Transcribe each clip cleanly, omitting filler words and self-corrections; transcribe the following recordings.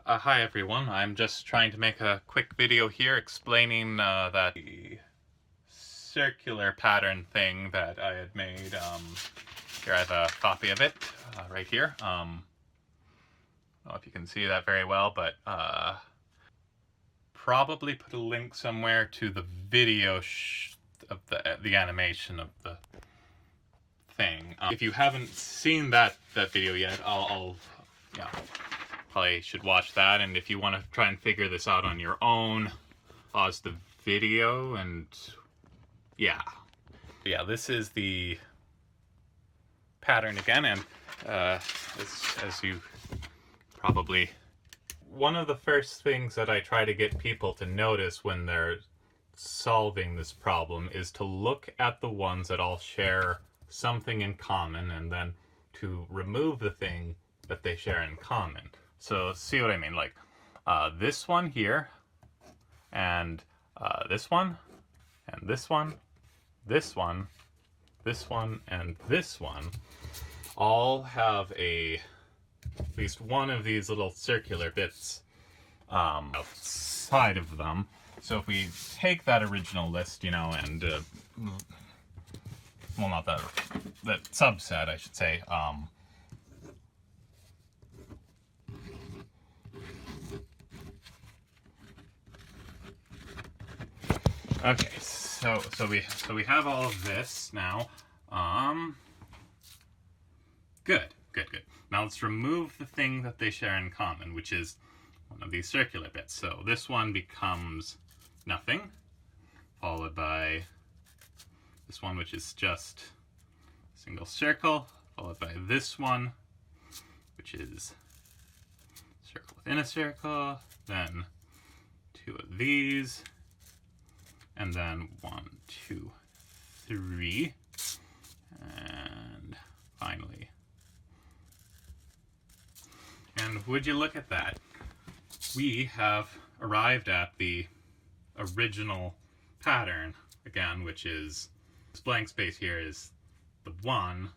Hi everyone, I'm just trying to make a quick video here explaining that the circular pattern thing that I had made. Here I have a copy of it right here. I don't know if you can see that very well, but probably put a link somewhere to the video of the animation of the thing. If you haven't seen that video yet, I'll yeah, probably should watch that. And if you want to try and figure this out on your own, pause the video and yeah, this is the pattern again. And as you probably, one of the first things that I try to get people to notice when they're solving this problem is to look at the ones that all share something in common, and then to remove the thing that they share in common. So see what I mean? Like this one here, and this one, and this one, this one, this one, and this one all have at least one of these little circular bits outside of them. So if we take that original list, and well, not that subset, I should say. Okay, so we have all of this now. Good. Now let's remove the thing that they share in common, which is one of these circular bits. So this one becomes nothing, followed by this one, which is just a single circle, followed by this one, which is circle within a circle, then two of these, and then 1, 2, 3, and finally. And would you look at that? We have arrived at the original pattern again, which is this blank space here is the 1,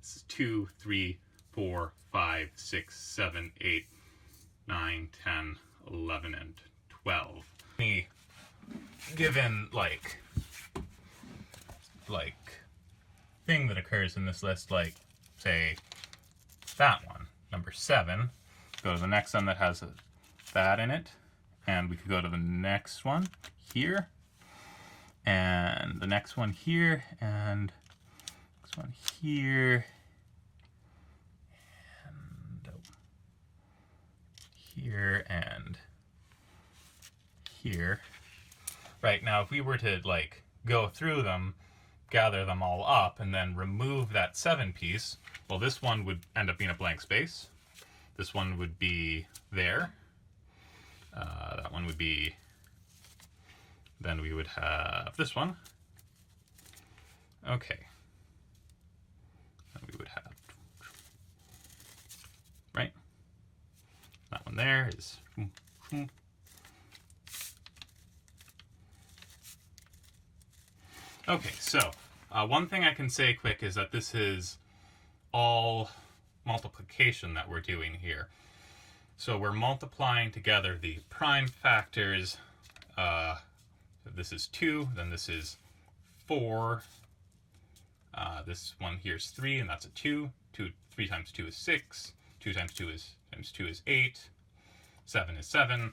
this is 2, 3, 4, 5, 6, 7, 8, 9, 10, 11, and 12. Given like thing that occurs in this list, like say that one, number 7, go to the next one that has that in it, and we could go to the next one here, and the next one here, and next one here, and here, and here. Right, now if we were to like go through them, gather them all up, and then remove that 7 piece, well, this one would end up being a blank space. This one would be there. That one would be, then we would have this one. Okay. Then we would have, right? That one there is, okay, so one thing I can say quick is that this is all multiplication that we're doing here. So we're multiplying together the prime factors. This is 2, then this is 4. This one here is 3, and that's a 2. 3 times 2 is 6. 2 times 2 is 8. 7 is 7.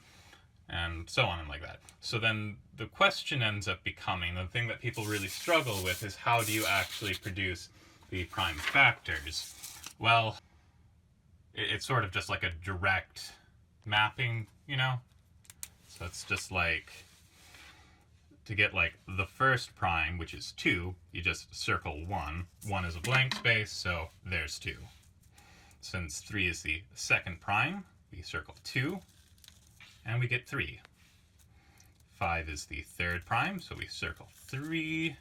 And so on and like that. So then the question ends up becoming, the thing that people really struggle with is how do you actually produce the prime factors? Well, it's sort of just like a direct mapping, So it's just like, to get like the first prime, which is 2, you just circle 1. 1 is a blank space, so there's 2. Since 3 is the second prime, we circle 2. And we get 3. 5 is the third prime, so we circle 3.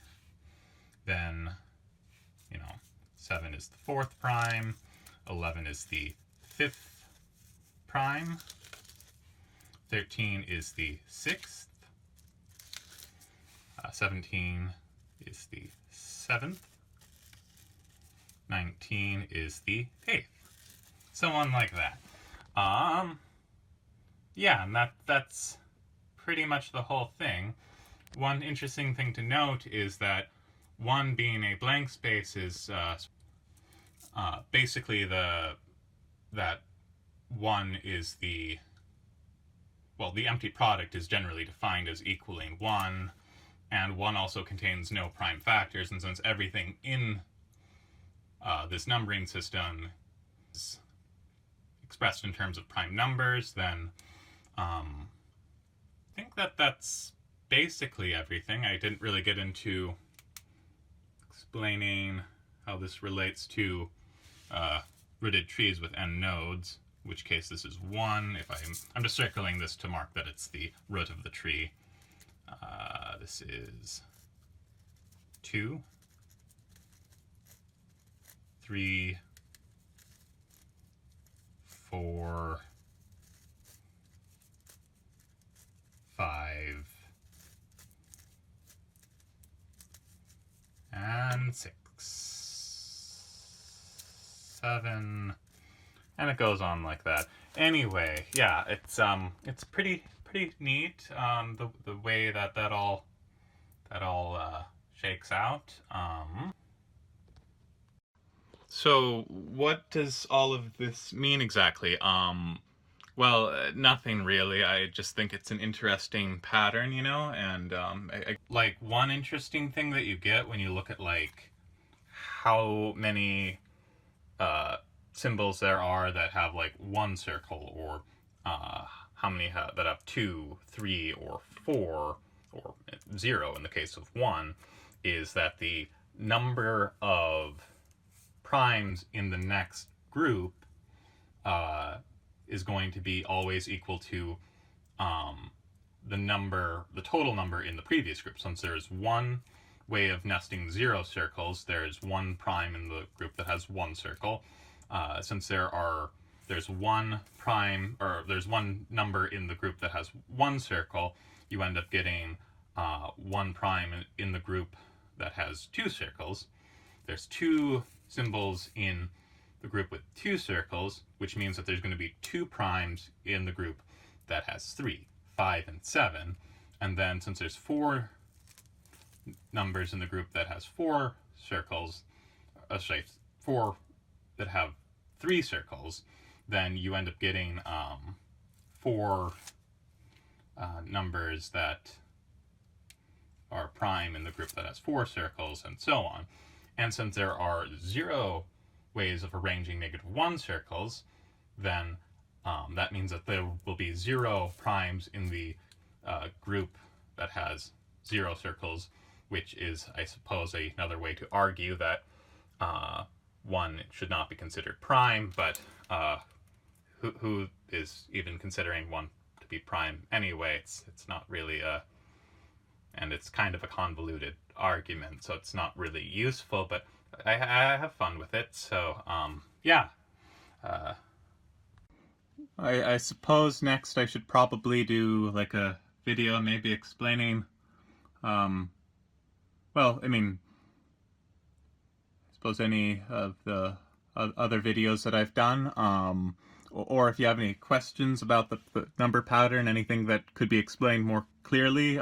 Then, 7 is the fourth prime. 11 is the fifth prime. 13 is the sixth. 17 is the seventh. 19 is the eighth. So on like that. yeah, and that's pretty much the whole thing. One interesting thing to note is that 1 being a blank space is basically that 1 is the empty product is generally defined as equaling 1, and 1 also contains no prime factors, and since everything in this numbering system is expressed in terms of prime numbers, then I think that's basically everything. I didn't really get into explaining how this relates to rooted trees with n nodes, in which case this is 1. I'm just circling this to mark that it's the root of the tree. This is 2, 3, 4, 5, and 6, 7, and it goes on like that. Anyway, yeah, it's pretty neat, the way that all shakes out. So what does all of this mean exactly? Well, nothing really. I just think it's an interesting pattern, and like one interesting thing that you get when you look at like how many symbols there are that have like 1 circle, or how many that have 2, 3, or 4, or 0 in the case of 1, is that the number of primes in the next group is going to be always equal to the total number in the previous group. Since there's one way of nesting 0 circles, there's 1 prime in the group that has 1 circle. Since there's 1 prime, or there's 1 number in the group that has 1 circle, you end up getting 1 prime in the group that has 2 circles. There's 2 symbols in the group with 2 circles, which means that there's going to be 2 primes in the group that has 3, 5, and 7. And then since there's 4 numbers in the group that has 4 circles, 4 that have 3 circles, then you end up getting 4 numbers that are prime in the group that has 4 circles, and so on. And since there are 0 ways of arranging -1 circles, then that means that there will be 0 primes in the group that has 0 circles, which is, I suppose, another way to argue that 1 should not be considered prime, but who is even considering 1 to be prime anyway? It's not really and it's kind of a convoluted argument, so it's not really useful, but I have fun with it, so yeah. I suppose next I should probably do like a video maybe explaining, well, I mean, I suppose any of the other videos that I've done, or if you have any questions about the number pattern, anything that could be explained more clearly,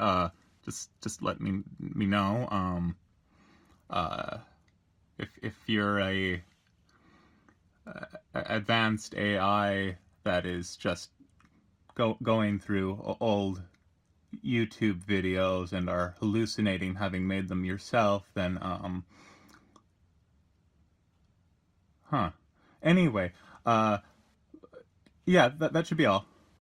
just let me know. If you're a advanced AI that is just going through old YouTube videos and are hallucinating having made them yourself, then anyway, yeah, that should be all.